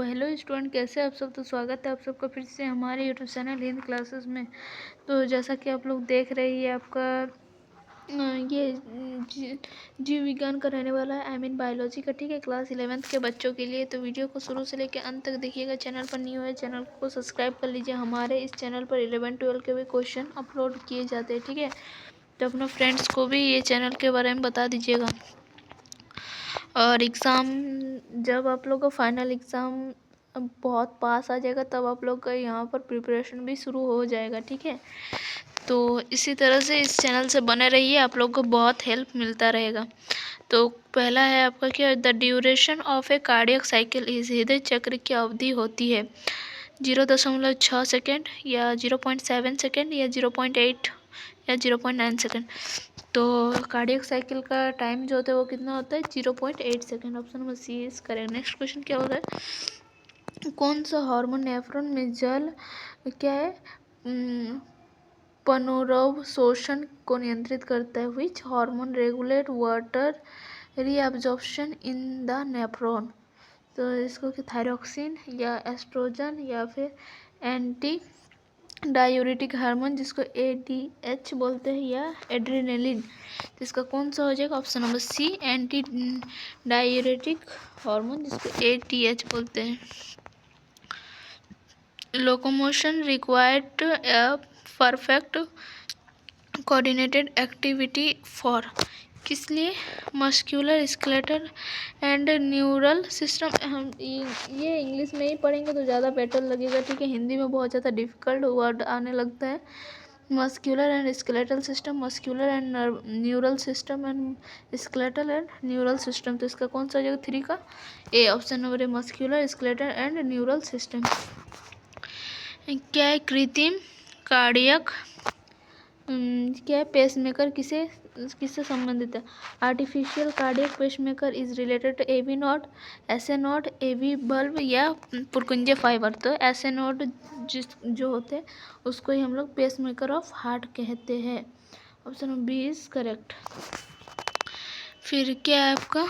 Hello student, कैसे आप सब। तो स्वागत है आप सबका फिर से हमारे यूट्यूब चैनल हिंदी क्लासेस में। तो जैसा कि आप लोग देख रहे हैं, ये आपका ये जीव विज्ञान का रहने वाला है, बायोलॉजी का। ठीक है, क्लास 11th के बच्चों के लिए। तो वीडियो को शुरू से लेकर अंत तक देखिएगा। चैनल पर न्यू है, चैनल को सब्सक्राइब कर लीजिए। हमारे इस चैनल पर 11-12 के भी क्वेश्चन अपलोड किए जाते हैं। ठीक है, तो अपने फ्रेंड्स को भी ये चैनल के बारे में बता दीजिएगा। और एग्ज़ाम, जब आप लोग का फाइनल एग्ज़ाम बहुत पास आ जाएगा, तब आप लोग का यहाँ पर प्रिपरेशन भी शुरू हो जाएगा। ठीक है, तो इसी तरह से इस चैनल से बने रहिए, आप लोग को बहुत हेल्प मिलता रहेगा। तो पहला है आपका क्या, the duration of A cardiac cycle is, हृदय चक्र की अवधि होती है 0.6 सेकेंड या 0.7 सेकेंड या 0.8 या 0.9 सेकेंड। तो कार्डियक साइकिल का टाइम जो होता है वो कितना होता है, 0.8 second. Option number C is correct. Next question क्या हो रहा है, कौन सा हार्मोन नेफ्रॉन में जल क्या है पुनर्वसोषण को नियंत्रित करता है। Which hormone regulate water reabsorption in the nephron. तो इसको कि थायरॉक्सिन या एस्ट्रोजन या फिर एंटी डायूरेटिक हार्मोन जिसको ADH बोलते हैं, या एड्रेनलिन। तो इसका कौन सा हो जाएगा, option number C anti diuretic hormone जिसको ATH बोलते हैं। Locomotion required perfect coordinated activity for, किस लिए, muscular skeletal and neural system. हम ये इंग्लिश में ही पढ़ेंगे तो ज़्यादा बेटर लगेगा। ठीक है, हिंदी में बहुत ज़्यादा डिफिकल्ट वर्ड आने लगता है। Muscular and skeletal system, muscular and neural system and skeletal and neural system. तो इसका कौन सा हो जाएगा, 3 का A, option number A, muscular skeletal and neural system. क्या है कृत्रिम कार्डियक, क्या है पेसमेकर, किससे संबंधित है। Artificial cardiac pacemaker is related to AV node, SA node, AV bulb या पुरकुंजे फाइबर। तो SA नोड जो होते हैं उसको ही हम लोग पेसमेकर ऑफ हार्ट कहते हैं। Option B is correct. फिर क्या है आपका,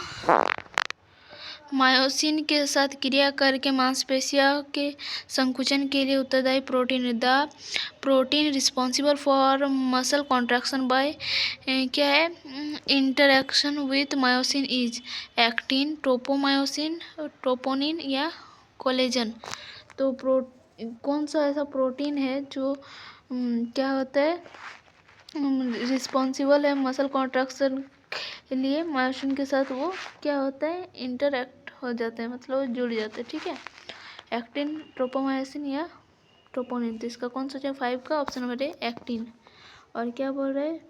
मायोसिन के साथ क्रिया करके मांसपेशियों के संकुचन के लिए उत्तरदायी protein, the protein responsible for muscle contraction by क्या है interaction with myosin is actin, tropomyosin, troponin या कोलेजन। तो कौन सा ऐसा प्रोटीन है जो क्या होता है रिस्पॉन्सिबल है मसल कॉन्ट्रैक्शन के लिए मायोसिन के साथ, वो क्या होता है इंटरेक्ट हो जाते हैं, मतलब जुड़ जाते हैं। ठीक है, एक्टिन, ट्रोपोमायोसिन या ट्रोपोनिन। तो इसका कौन सा चाहिए, 5 का ऑप्शन नंबर ए, एक्टिन। और क्या बोल रहे हैं,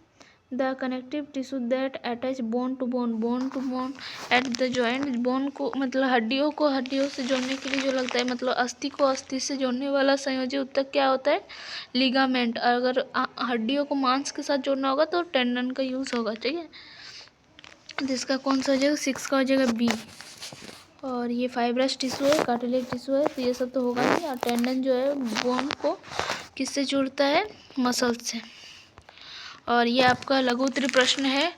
the connective tissue that attach bone to bone at the joint. Bone को मतलब हड्डियों को हड्डियों से जोड़ने के लिए जो लगता है, मतलब अस्थि को अस्थि से जोड़ने वाला संयोजी ऊतक क्या होता है, लिगामेंट। अगर हड्डियों को मांस के साथ जोड़ना होगा तो टेंडन का यूज़ होगा। ठीक है, जिसका कौन सा हो जाएगा, 6 का हो जाएगा बी। और ये फाइब्रस टिश्यू है, कार्टिलेज टिश्यू है, तो ये सब तो होगा नहीं। और टेंडन जो है बोन को किससे जुड़ता है, मसल से। और ये आपका लघु उत्तरीय प्रश्न है,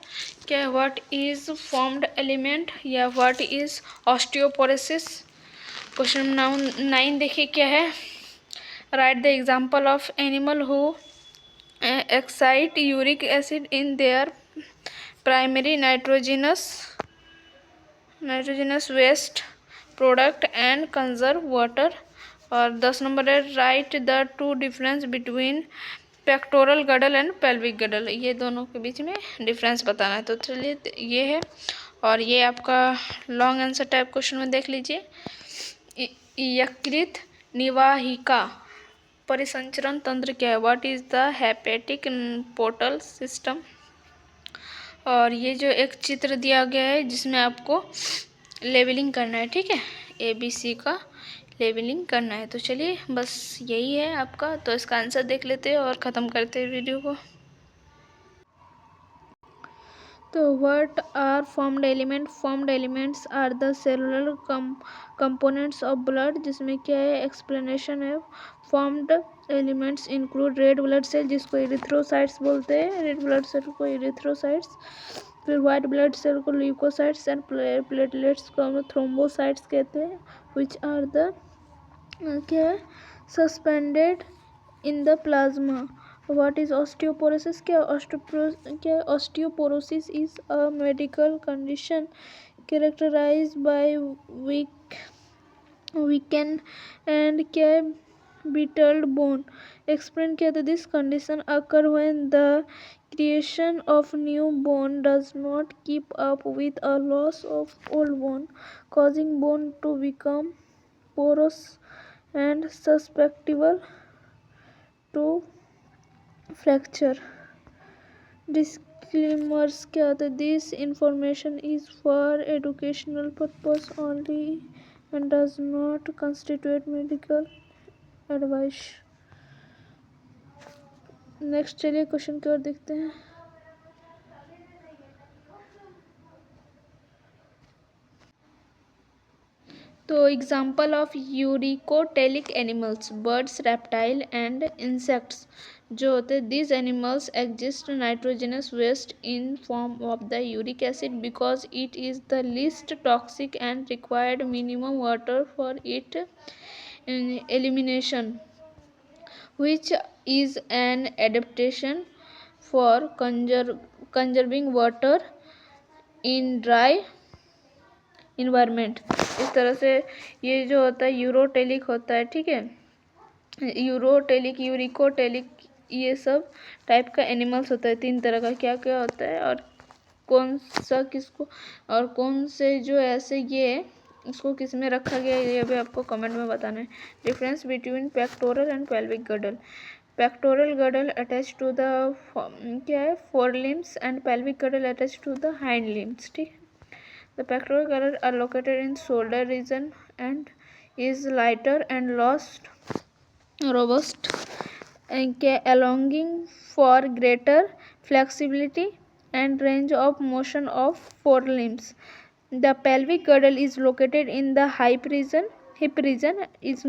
क्या व्हाट इज फॉर्म्ड एलिमेंट या what is osteoporosis. Question number 9 देखिए क्या है, write the example of animal who excite uric acid in their primary nitrogenous waste product and conserve water. और 10 नंबर है, write the two difference between pectoral girdle and pelvic girdle. ये दोनों के बीच में difference बताना है। तो चलिए ये है, और ये आपका लॉन्ग आंसर टाइप क्वेश्चन में देख लीजिए, यकृत निवाहिका परिसंचरण तंत्र क्या है, what is the hepatic portal system. और ये जो एक चित्र दिया गया है जिसमें आपको लेवलिंग करना है। ठीक है, ABC का लेवलिंग करना है। तो चलिए बस यही है आपका। तो इसका आंसर देख लेते हैं और ख़त्म करते हैं वीडियो को। तो what are formed elements are the cellular components of blood, जिसमें क्या है एक्सप्लेनेशन है। Formed elements include red blood cell जिसको इरिथ्रोसाइट्स बोलते हैं, रेड ब्लड सेल को इरिथ्रोसाइट्स, फिर वाइट ब्लड सेल को ल्यूकोसाइट्स एंड प्लेटलेट्स को हम लोग थ्रोम्बोसाइट्स कहते हैं, विच आर द क्या है suspended in the plasma. What is osteoporosis? क्या osteoporosis is a medical condition characterised by weakened and क्या brittle bone. Explain क्या था this condition occur when the creation of new bone does not keep up with a loss of old bone, causing bone to become porous and susceptible to fracture. Disclaimers क्या होता है? This information is for educational purpose only and does not constitute medical advice. Next चलिए question की ओर देखते हैं. तो example of uricotelic animals, birds, reptile and insects जो होते हैं. This animals exist nitrogenous waste in form of the uric acid because it is the least toxic and required minimum water for it elimination, which is an adaptation for conserving water in dry environment. इस तरह से ये जो होता है यूरोटेलिक होता है, ठीक है. यूरोटेलिक, यूरिकोटेलिक, ये सब टाइप का एनिमल्स होता है. 3 तरह का क्या क्या होता है और कौन सा किसको और कौन से जो ऐसे ये इसको किस में रखा गया है ये भी आपको कमेंट में बताना है. Difference between pectoral and pelvic girdle. Pectoral girdle attach to the क्या है fore limbs and pelvic girdle attach to the hind limbs. ठीक है. The pectoral girdle are located in shoulder region and is lighter and lost robust allowing for greater flexibility and range of motion of forelimbs. The pelvic girdle is located in the hip region is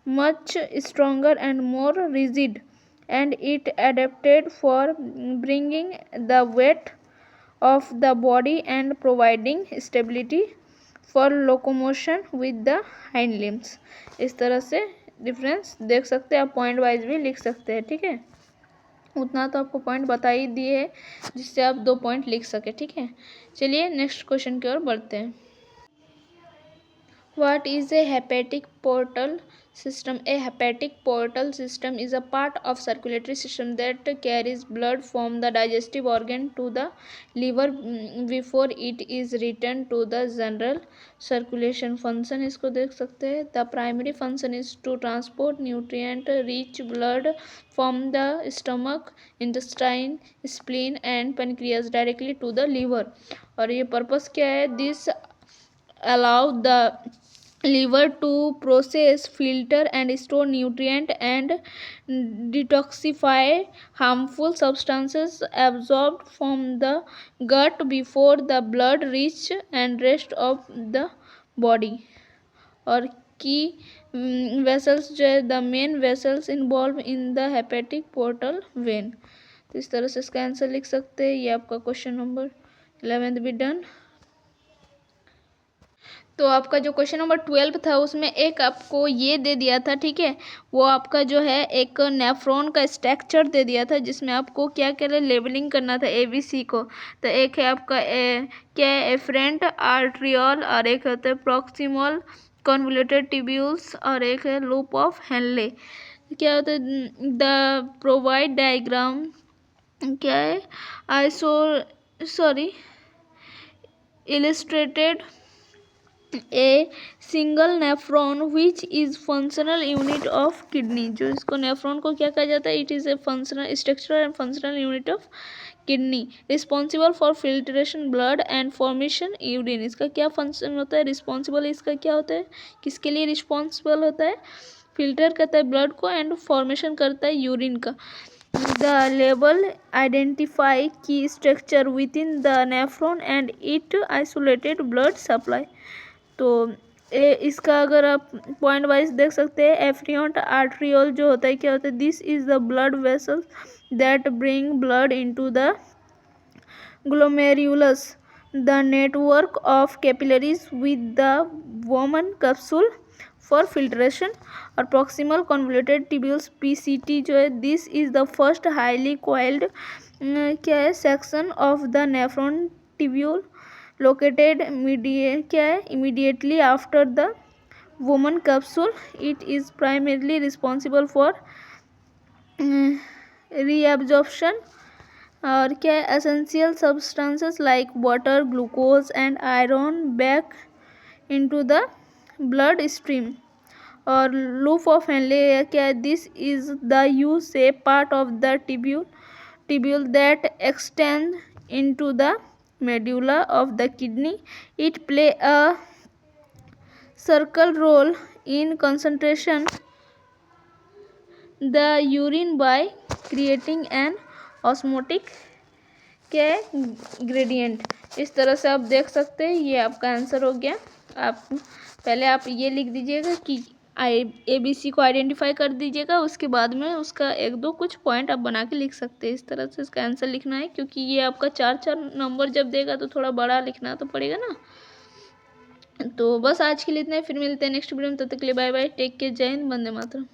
much stronger and more rigid, and it adapted for bringing the weight of the body and providing stability for locomotion with the hind limbs. इस तरह से difference देख सकते हैं आप. Point wise भी लिख सकते हैं. ठीक है. उतना तो आपको पॉइंट बता ही दिए है जिससे आप 2 पॉइंट लिख सके. ठीक है. चलिए नेक्स्ट क्वेश्चन की ओर बढ़ते हैं. What is a hepatic portal system? A hepatic portal system is a part of circulatory system that carries blood from the digestive organ to the liver before it is returned to the general circulation. Function इसको देख सकते हैं. The primary function is to transport nutrient rich blood from the stomach, intestine, spleen and pancreas directly to the liver. और ये purpose क्या है? This allow the liver to process, filter and store nutrient and detoxify harmful substances absorbed from the gut before the blood reach and rest of the body. और key vessels जो है the main vessels involved in the hepatic portal vein. तो इस तरह से इसका answer लिख सकते हैं. ये आपका क्वेश्चन नंबर 11 भी डन. तो आपका जो क्वेश्चन नंबर 12 था उसमें एक आपको ये दे दिया था. ठीक है. वो आपका जो है एक नेफ्रॉन का स्ट्रक्चर दे दिया था जिसमें आपको क्या क्या लेबलिंग करना था ABC को. तो एक है आपका क्या है एफरेंट आर्ट्रियोल और एक होता है प्रॉक्सिमल कन्वोल्यूटेड ट्यूब्यूल्स और एक है लूप ऑफ हेनले. क्या होता है द प्रोवाइड डायग्राम क्या है illustrated a single nephron which is functional unit of kidney. जो इसको नेफ्रॉन को क्या कहा जाता है? It is a functional structure and functional unit of kidney responsible for filtration blood and formation urine. इसका क्या फंक्शन होता है? रिस्पॉन्सिबल इसका क्या होता है? किसके लिए रिस्पॉन्सिबल होता है? फिल्टर करता है ब्लड को एंड फॉर्मेशन करता है यूरिन का. The label identify key structure within the nephron and it isolated blood supply. तो इसका अगर आप पॉइंट वाइज देख सकते हैं. एफ्रियंट आर्ट्रियोल जो होता है क्या होता है? This is the blood vessels that bring blood into the glomerulus, the network of capillaries with the Bowman capsule for filtration, और proximal convoluted tubules PCT जो है, this is the first highly coiled क्या है section of the nephron tubule located immediately after the Bowman capsule. It is primarily responsible for reabsorption और क्या है essential substances like water, glucose and iron back into the blood stream. और loop of Henle क्या है, this is the U shape part of the tubule that extend into the medulla of the kidney. It play a circle role in concentration the urine by creating an osmotic के gradient. इस तरह से आप देख सकते हैं. ये आपका आंसर हो गया. आप पहले आप ये लिख दीजिएगा कि ABC को आइडेंटिफाई कर दीजिएगा, उसके बाद में उसका एक दो कुछ पॉइंट आप बना के लिख सकते हैं. इस तरह से इसका आंसर लिखना है, क्योंकि ये आपका 4 नंबर जब देगा तो थोड़ा बड़ा लिखना तो पड़ेगा ना. तो बस आज के लिए इतना ही. फिर मिलते हैं नेक्स्ट वीडियो में. तब तक के लिए बाय बाय, टेक केयर, जय हिंद, वंदे मातरम.